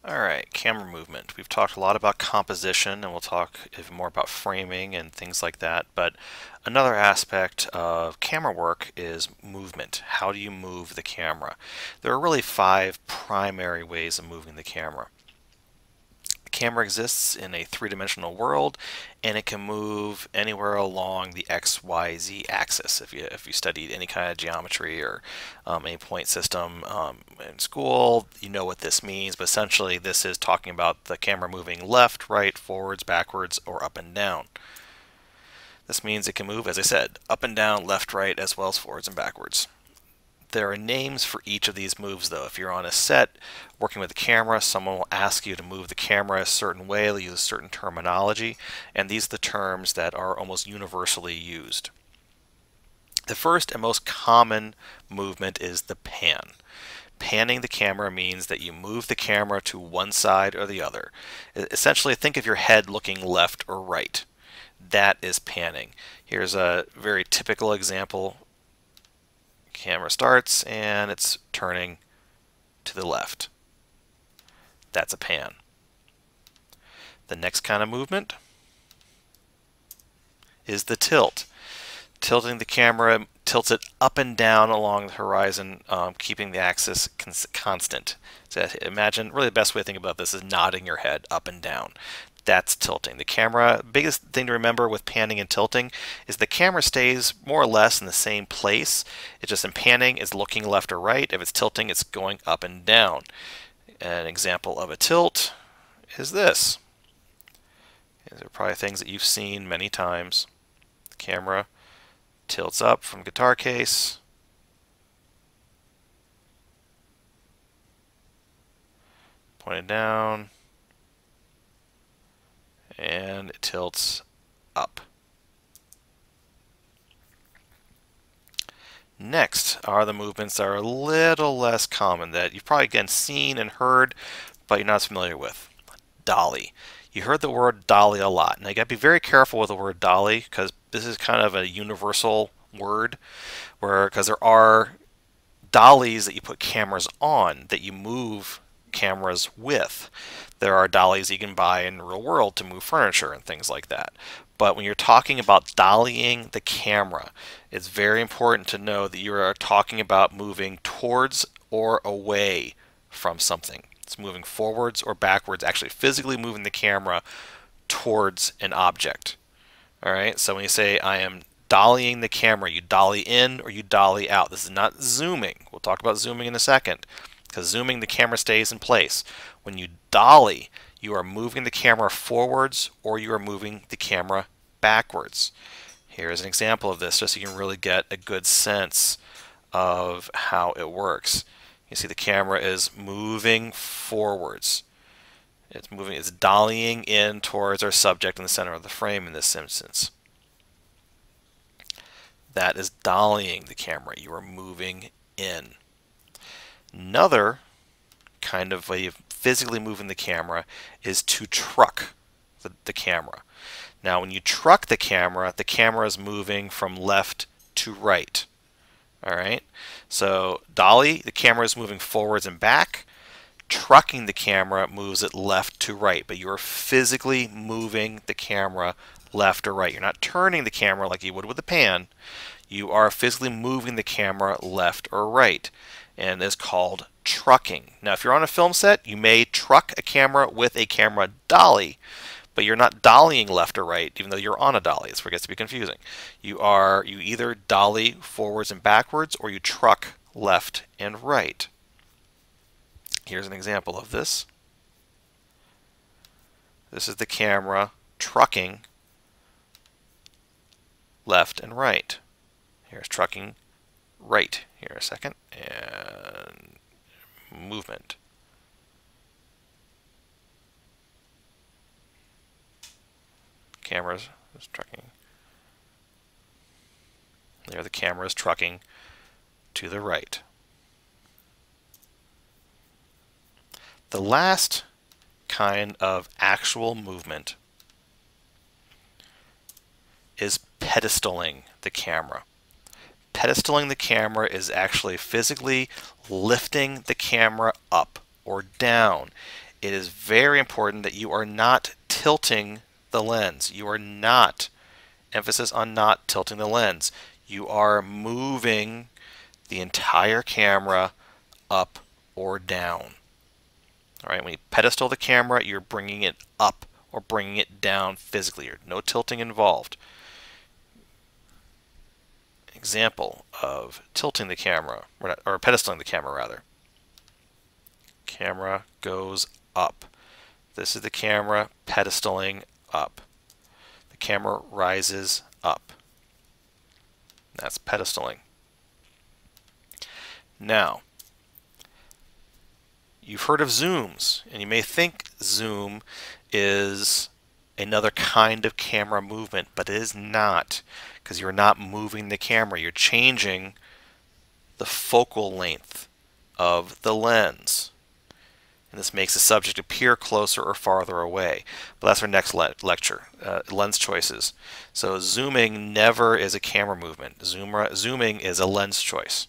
Alright, camera movement. We've talked a lot about composition, and we'll talk even more about framing and things like that, but another aspect of camera work is movement. How do you move the camera? There are really 5 primary ways of moving the camera. The camera exists in a three-dimensional world, and it can move anywhere along the X, Y, Z axis. If you studied any kind of geometry or any point system in school, you know what this means. But essentially, this is talking about the camera moving left, right, forwards, backwards, or up and down. This means it can move, as I said, up and down, left, right, as well as forwards and backwards. There are names for each of these moves, though. If you're on a set working with the camera, someone will ask you to move the camera a certain way. They'll use a certain terminology, and these are the terms that are almost universally used. The first and most common movement is the pan. Panning the camera means that you move the camera to one side or the other. Essentially, think of your head looking left or right. That is panning. Here's a very typical example. Camera starts and it's turning to the left. That's a pan. The next kind of movement is the tilt. Tilting the camera tilts it up and down along the horizon, keeping the axis constant. So imagine, really the best way to think about this is nodding your head up and down. That's tilting. The camera, biggest thing to remember with panning and tilting is the camera stays more or less in the same place. It's just in panning, it's looking left or right. If it's tilting, it's going up and down. An example of a tilt is this. These are probably things that you've seen many times. The camera tilts up from guitar case. Pointed down. And it tilts up. Next are the movements that are a little less common that you've probably again seen and heard, but you're not as familiar with. Dolly. You heard the word dolly a lot. Now you got to be very careful with the word dolly because this is kind of a universal word, because there are dollies that you put cameras on that you move cameras with. There are dollies you can buy in the real world to move furniture and things like that. But when you're talking about dollying the camera, it's very important to know that you are talking about moving towards or away from something. It's moving forwards or backwards, actually physically moving the camera towards an object. All right, so when you say I am dollying the camera, you dolly in or you dolly out. This is not zooming. We'll talk about zooming in a second. Because zooming, the camera stays in place. When you dolly, you are moving the camera forwards or you are moving the camera backwards. Here's an example of this just so you can really get a good sense of how it works. You see the camera is moving forwards. It's dollying in towards our subject in the center of the frame in this instance. That is dollying the camera. You are moving in. Another kind of way of physically moving the camera is to truck the camera. Now when you truck the camera is moving from left to right. Alright, so dolly, the camera is moving forwards and back. Trucking the camera moves it left to right, but you are physically moving the camera left or right. You're not turning the camera like you would with a pan. You are physically moving the camera left or right, and is called trucking. Now if you're on a film set, you may truck a camera with a camera dolly, but you're not dollying left or right, even though you're on a dolly. That's where it gets to be confusing. You either dolly forwards and backwards, or you truck left and right. Here's an example of this. This is the camera trucking left and right. Here's trucking right. Here a second. And movement. Cameras is trucking. There the camera is trucking to the right. The last kind of actual movement is pedestaling the camera. Pedestaling the camera is actually physically lifting the camera up or down. it is very important that you are not tilting the lens. You are not, emphasis on not tilting the lens. You are moving the entire camera up or down. All right, when you pedestal the camera, you're bringing it up or bringing it down physically. No tilting involved. Example of tilting the camera, or pedestaling the camera rather. Camera goes up. This is the camera pedestaling up. The camera rises up. That's pedestaling. Now, you've heard of zooms, and you may think zoom is another kind of camera movement, but it is not, because you're not moving the camera. You're changing the focal length of the lens. And this makes the subject appear closer or farther away. But that's our next lecture, lens choices. So zooming never is a camera movement. Zooming is a lens choice.